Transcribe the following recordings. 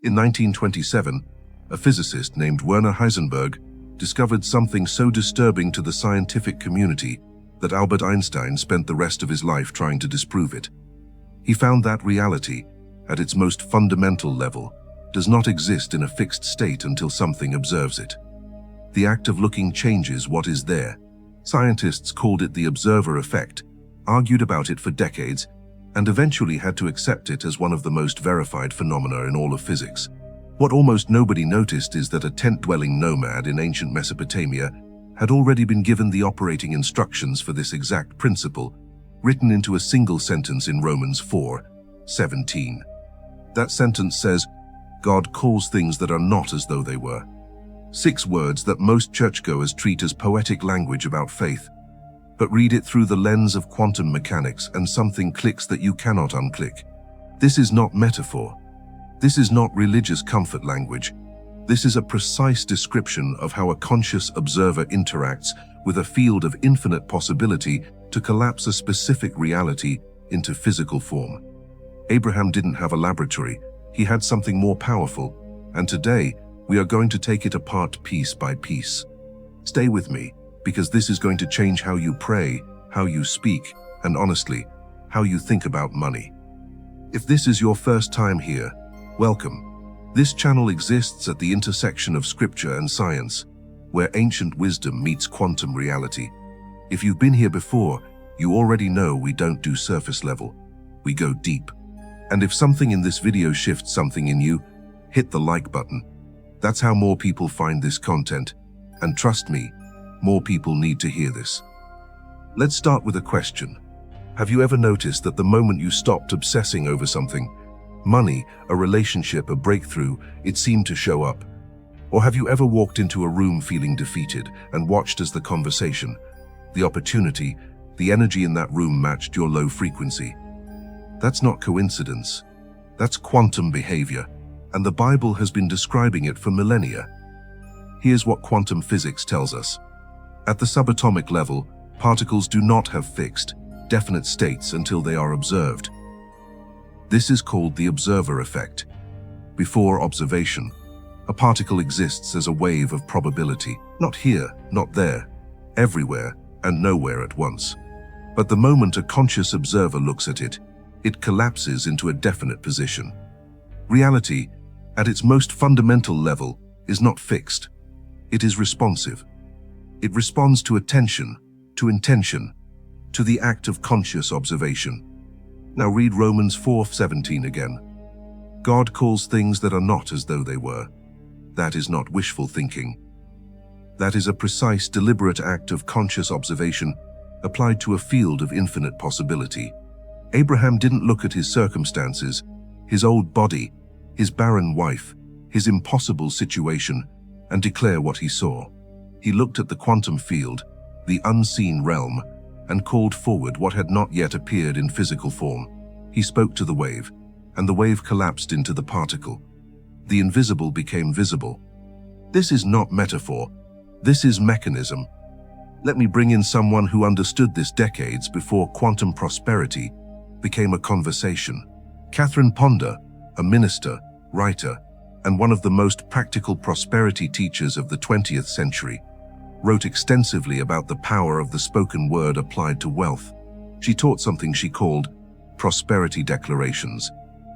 In 1927, a physicist named Werner Heisenberg discovered something so disturbing to the scientific community that Albert Einstein spent the rest of his life trying to disprove it. He found that reality, at its most fundamental level, does not exist in a fixed state until something observes it. The act of looking changes what is there. Scientists called it the observer effect, argued about it for decades, and eventually had to accept it as one of the most verified phenomena in all of physics. What almost nobody noticed is that a tent-dwelling nomad in ancient Mesopotamia had already been given the operating instructions for this exact principle, written into a single sentence in Romans 4:17. That sentence says, God calls things that are not as though they were. 6 words that most churchgoers treat as poetic language about faith. But read it through the lens of quantum mechanics and something clicks that you cannot unclick. This is not metaphor. This is not religious comfort language. This is a precise description of how a conscious observer interacts with a field of infinite possibility to collapse a specific reality into physical form. Abraham didn't have a laboratory. He had something more powerful, and today we are going to take it apart piece by piece. Stay with me, because this is going to change how you pray, how you speak, and honestly, how you think about money. If this is your first time here, welcome. This channel exists at the intersection of scripture and science, where ancient wisdom meets quantum reality. If you've been here before, you already know we don't do surface level. We go deep. And if something in this video shifts something in you, hit the like button. That's how more people find this content. And trust me, more people need to hear this. Let's start with a question. Have you ever noticed that the moment you stopped obsessing over something, money, a relationship, a breakthrough, it seemed to show up? Or have you ever walked into a room feeling defeated and watched as the conversation, the opportunity, the energy in that room matched your low frequency? That's not coincidence. That's quantum behavior, and the Bible has been describing it for millennia. Here's what quantum physics tells us. At the subatomic level, particles do not have fixed, definite states until they are observed. This is called the observer effect. Before observation, a particle exists as a wave of probability, not here, not there, everywhere and nowhere at once. But the moment a conscious observer looks at it, it collapses into a definite position. Reality, at its most fundamental level, is not fixed. It is responsive. It responds to attention, to intention, to the act of conscious observation. Now read Romans 4:17 again. God calls things that are not as though they were. That is not wishful thinking. That is a precise, deliberate act of conscious observation applied to a field of infinite possibility. Abraham didn't look at his circumstances, his old body, his barren wife, his impossible situation, and declare what he saw. He looked at the quantum field, the unseen realm, and called forward what had not yet appeared in physical form. He spoke to the wave, and the wave collapsed into the particle. The invisible became visible. This is not metaphor. This is mechanism. Let me bring in someone who understood this decades before quantum prosperity became a conversation. Catherine Ponder, a minister, writer, and one of the most practical prosperity teachers of the 20th century, wrote extensively about the power of the spoken word applied to wealth. She taught something she called prosperity declarations,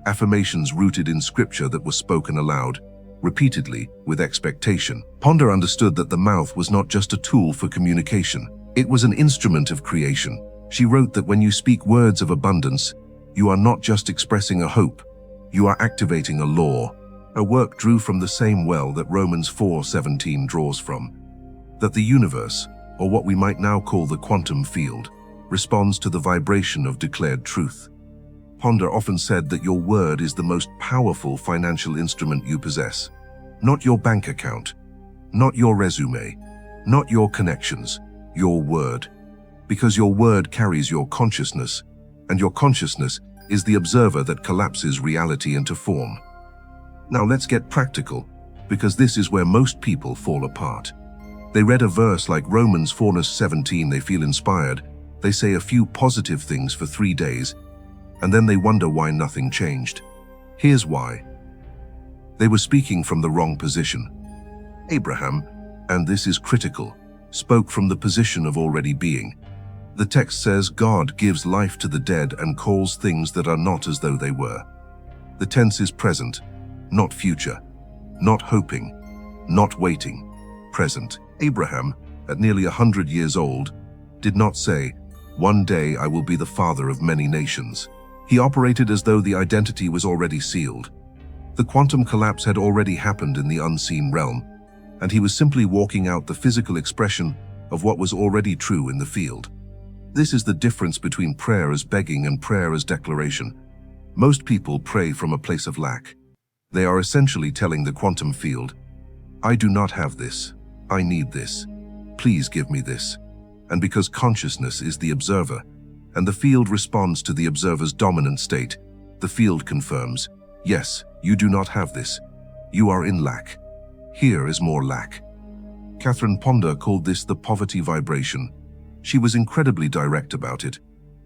affirmations rooted in scripture that were spoken aloud, repeatedly, with expectation. Ponder understood that the mouth was not just a tool for communication. It was an instrument of creation. She wrote that when you speak words of abundance, you are not just expressing a hope, you are activating a law. Her work drew from the same well that Romans 4:17 draws from, that the universe, or what we might now call the quantum field, responds to the vibration of declared truth. Ponder often said that your word is the most powerful financial instrument you possess. Not your bank account, not your resume, not your connections, your word. Because your word carries your consciousness, and your consciousness is the observer that collapses reality into form. Now let's get practical, because this is where most people fall apart. They read a verse like Romans 4:17, they feel inspired, they say a few positive things for 3 days, and then they wonder why nothing changed. Here's why. They were speaking from the wrong position. Abraham, and this is critical, spoke from the position of already being. The text says God gives life to the dead and calls things that are not as though they were. The tense is present, not future, not hoping, not waiting, present. Abraham, at nearly 100 years old, did not say, "One day I will be the father of many nations." He operated as though the identity was already sealed. The quantum collapse had already happened in the unseen realm, and he was simply walking out the physical expression of what was already true in the field. This is the difference between prayer as begging and prayer as declaration. Most people pray from a place of lack. They are essentially telling the quantum field, "I do not have this. I need this. Please give me this." And because consciousness is the observer, and the field responds to the observer's dominant state, the field confirms, "Yes, you do not have this. You are in lack. Here is more lack." Catherine Ponder called this the poverty vibration. She was incredibly direct about it.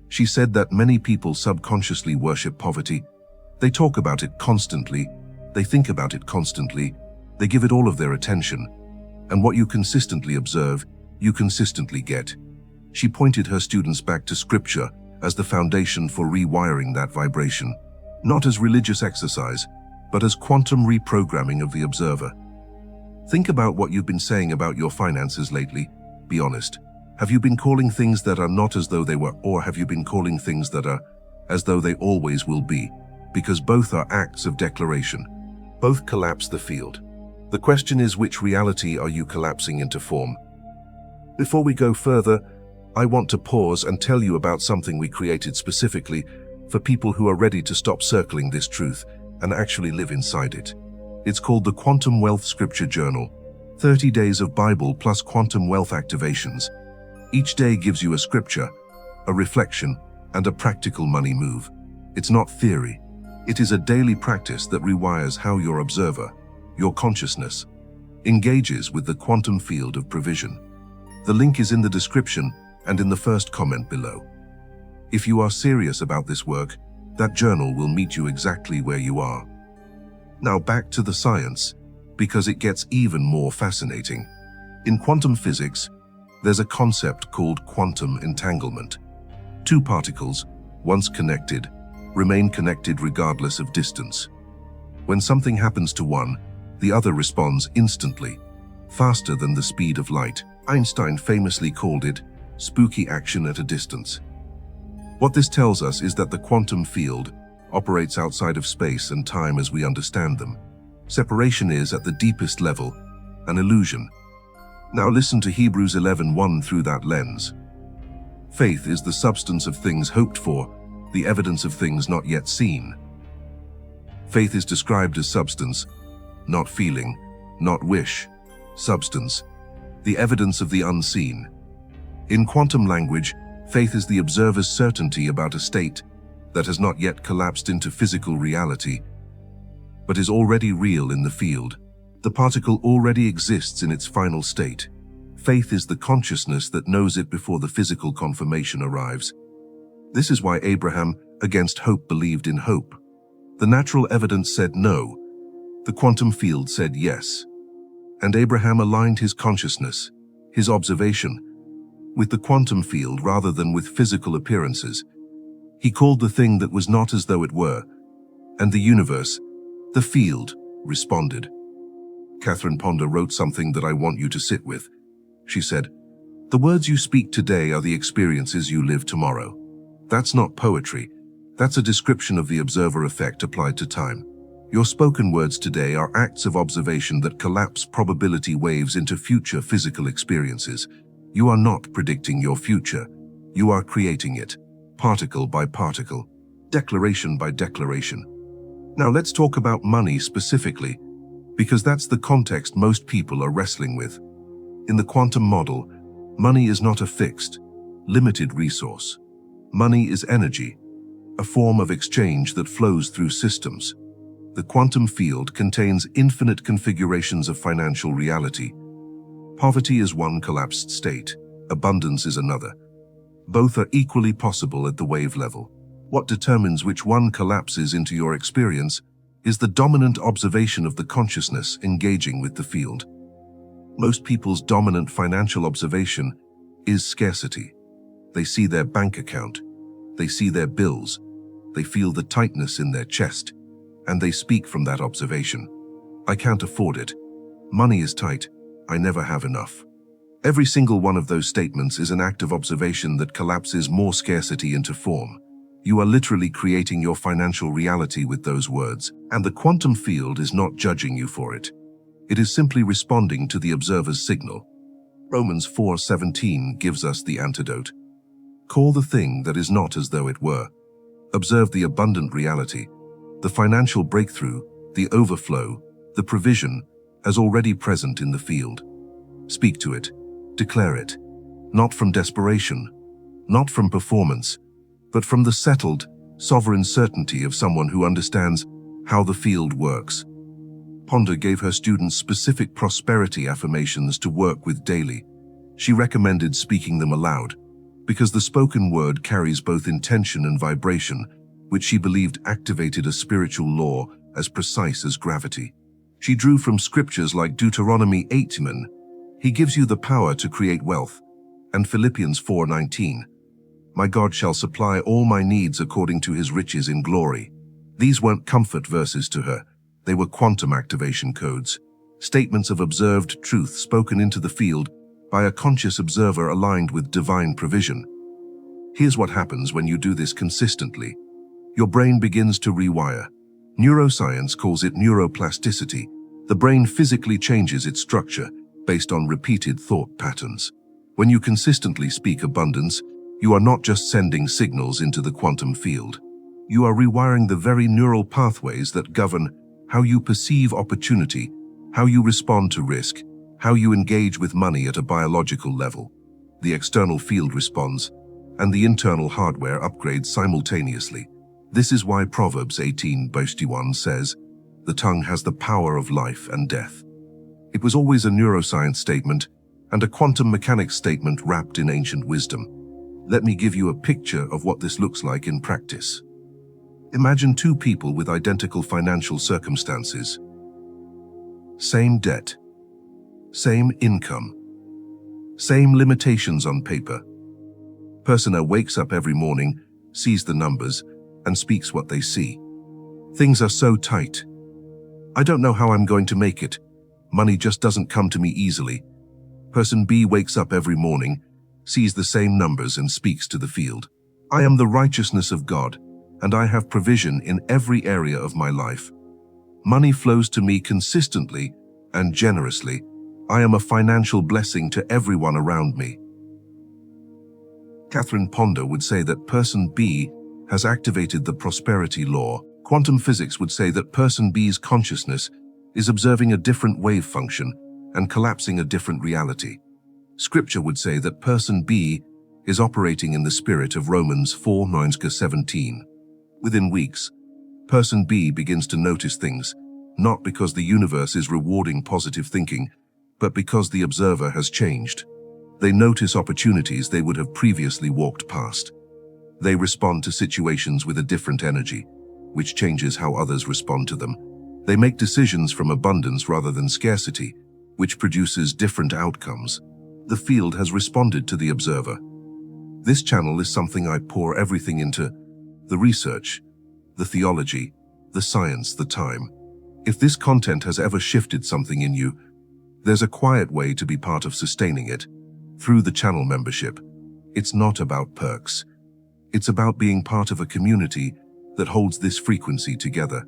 She said that many people subconsciously worship poverty. They talk about it constantly. They think about it constantly. They give it all of their attention. And what you consistently observe, you consistently get. She pointed her students back to scripture as the foundation for rewiring that vibration, not as religious exercise, but as quantum reprogramming of the observer. Think about what you've been saying about your finances lately. Be honest. Have you been calling things that are not as though they were, or have you been calling things that are as though they always will be? Because both are acts of declaration. Both collapse the field. The question is, which reality are you collapsing into form? Before we go further, I want to pause and tell you about something we created specifically for people who are ready to stop circling this truth and actually live inside it. It's called the Quantum Wealth Scripture Journal, 30 days of Bible plus quantum wealth activations. Each day gives you a scripture, a reflection, and a practical money move. It's not theory. It is a daily practice that rewires how your observer, your consciousness, engages with the quantum field of provision. The link is in the description and in the first comment below. If you are serious about this work, that journal will meet you exactly where you are. Now back to the science, because it gets even more fascinating. In quantum physics, there's a concept called quantum entanglement. Two particles, once connected, remain connected regardless of distance. When something happens to one, the other responds instantly, faster than the speed of light. Einstein famously called it spooky action at a distance. What this tells us is that the quantum field operates outside of space and time as we understand them. Separation is, at the deepest level, an illusion. Now listen to Hebrews 11:1 through that lens. Faith is the substance of things hoped for, the evidence of things not yet seen. Faith is described as substance, not feeling, not wish. Substance, the evidence of the unseen. In quantum language, faith is the observer's certainty about a state that has not yet collapsed into physical reality, but is already real in the field. The particle already exists in its final state. Faith is the consciousness that knows it before the physical confirmation arrives. This is why Abraham, against hope, believed in hope. The natural evidence said no. The quantum field said yes. And Abraham aligned his consciousness, his observation, with the quantum field rather than with physical appearances. He called the thing that was not as though it were, and the universe, the field, responded. Catherine Ponder wrote something that I want you to sit with. She said, "The words you speak today are the experiences you live tomorrow." That's not poetry. That's a description of the observer effect applied to time. Your spoken words today are acts of observation that collapse probability waves into future physical experiences. You are not predicting your future. You are creating it, particle by particle, declaration by declaration. Now let's talk about money specifically, because that's the context most people are wrestling with. In the quantum model, money is not a fixed, limited resource. Money is energy, a form of exchange that flows through systems. The quantum field contains infinite configurations of financial reality. Poverty is one collapsed state, abundance is another. Both are equally possible at the wave level. What determines which one collapses into your experience is the dominant observation of the consciousness engaging with the field. Most people's dominant financial observation is scarcity. They see their bank account, they see their bills, they feel the tightness in their chest, and they speak from that observation. I can't afford it. Money is tight. I never have enough. Every single one of those statements is an act of observation that collapses more scarcity into form. You are literally creating your financial reality with those words, and the quantum field is not judging you for it. It is simply responding to the observer's signal. Romans 4:17 gives us the antidote. Call the thing that is not as though it were. Observe the abundant reality, the financial breakthrough, the overflow, the provision, as already present in the field. Speak to it, declare it, not from desperation, not from performance, but from the settled, sovereign certainty of someone who understands how the field works. Ponder gave her students specific prosperity affirmations to work with daily. She recommended speaking them aloud, because the spoken word carries both intention and vibration, which she believed activated a spiritual law as precise as gravity. She drew from scriptures like Deuteronomy 8:1, "He gives you the power to create wealth," and Philippians 4:19, "My God shall supply all my needs according to his riches in glory." These weren't comfort verses to her. They were quantum activation codes, statements of observed truth spoken into the field by a conscious observer aligned with divine provision. Here's what happens when you do this consistently. Your brain begins to rewire. Neuroscience calls it neuroplasticity. The brain physically changes its structure based on repeated thought patterns. When you consistently speak abundance, you are not just sending signals into the quantum field. You are rewiring the very neural pathways that govern how you perceive opportunity, how you respond to risk, how you engage with money at a biological level. The external field responds, and the internal hardware upgrades simultaneously. This is why Proverbs 18:21 says, "The tongue has the power of life and death." It was always a neuroscience statement and a quantum mechanics statement wrapped in ancient wisdom. Let me give you a picture of what this looks like in practice. Imagine two people with identical financial circumstances. Same debt, same income, same limitations on paper. Person A wakes up every morning, sees the numbers, and speaks what they see. Things are so tight. I don't know how I'm going to make it. Money just doesn't come to me easily. Person B wakes up every morning, sees the same numbers, and speaks to the field. I am the righteousness of God, and I have provision in every area of my life. Money flows to me consistently and generously. I am a financial blessing to everyone around me. Catherine Ponder would say that person B has activated the prosperity law. Quantum physics would say that person B's consciousness is observing a different wave function and collapsing a different reality. Scripture would say that person B is operating in the spirit of Romans 4:9-17. Within weeks, person B begins to notice things, not because the universe is rewarding positive thinking, but because the observer has changed. They notice opportunities they would have previously walked past. They respond to situations with a different energy, which changes how others respond to them. They make decisions from abundance rather than scarcity, which produces different outcomes. The field has responded to the observer. This channel is something I pour everything into: the research, the theology, the science, the time. If this content has ever shifted something in you, there's a quiet way to be part of sustaining it, through the channel membership. It's not about perks. It's about being part of a community that holds this frequency together.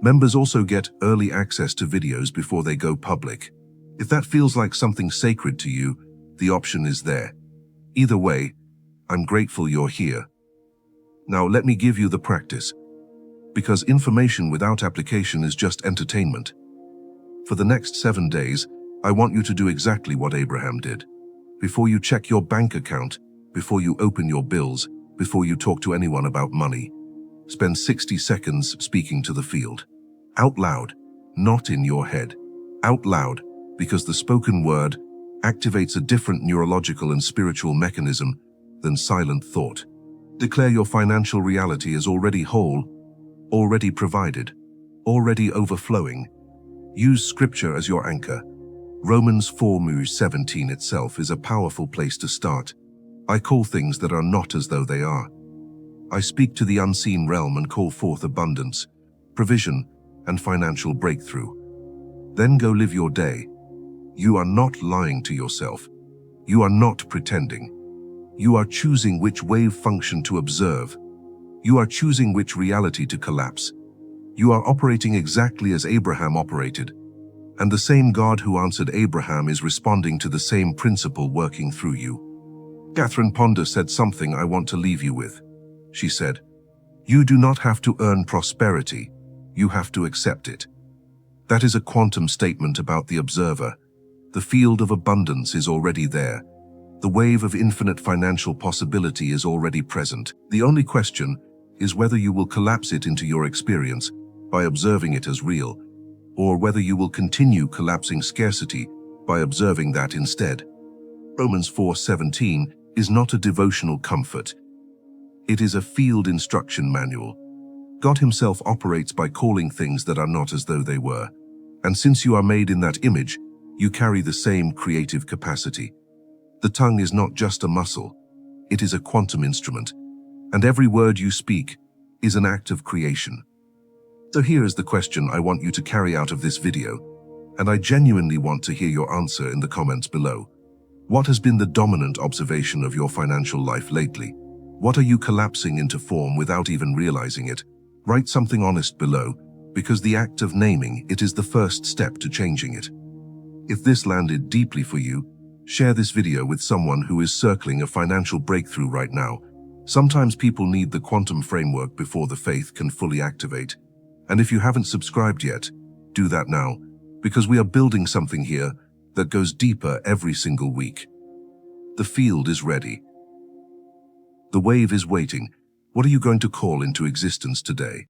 Members also get early access to videos before they go public. If that feels like something sacred to you, the option is there. Either way, I'm grateful you're here. Now let me give you the practice, because information without application is just entertainment. For the next 7 days, I want you to do exactly what Abraham did. Before you check your bank account, before you open your bills, before you talk to anyone about money, spend 60 seconds speaking to the field. Out loud, not in your head. Out loud, because the spoken word activates a different neurological and spiritual mechanism than silent thought. Declare your financial reality as already whole, already provided. already overflowing. Use scripture as your anchor. Romans 4:17 itself is a powerful place to start. I call things that are not as though they are. I speak to the unseen realm and call forth abundance, provision, and financial breakthrough. Then go live your day. You are not lying to yourself. You are not pretending. You are choosing which wave function to observe. You are choosing which reality to collapse. You are operating exactly as Abraham operated. And the same God who answered Abraham is responding to the same principle working through you. Catherine Ponder said something I want to leave you with. She said, "You do not have to earn prosperity, you have to accept it." That is a quantum statement about the observer. The field of abundance is already there. The wave of infinite financial possibility is already present. The only question is whether you will collapse it into your experience by observing it as real, or whether you will continue collapsing scarcity by observing that instead. Romans 4:17 is not a devotional comfort. It is a field instruction manual. God himself operates by calling things that are not as though they were. And since you are made in that image, you carry the same creative capacity. The tongue is not just a muscle, it is a quantum instrument, and every word you speak is an act of creation. So here is the question I want you to carry out of this video, and I genuinely want to hear your answer in the comments below. What has been the dominant observation of your financial life lately? What are you collapsing into form without even realizing it? Write something honest below, because the act of naming it is the first step to changing it. If this landed deeply for you, share this video with someone who is circling a financial breakthrough right now. Sometimes people need the quantum framework before the faith can fully activate. And if you haven't subscribed yet, do that now, because we are building something here that goes deeper every single week. The field is ready. The wave is waiting. What are you going to call into existence today?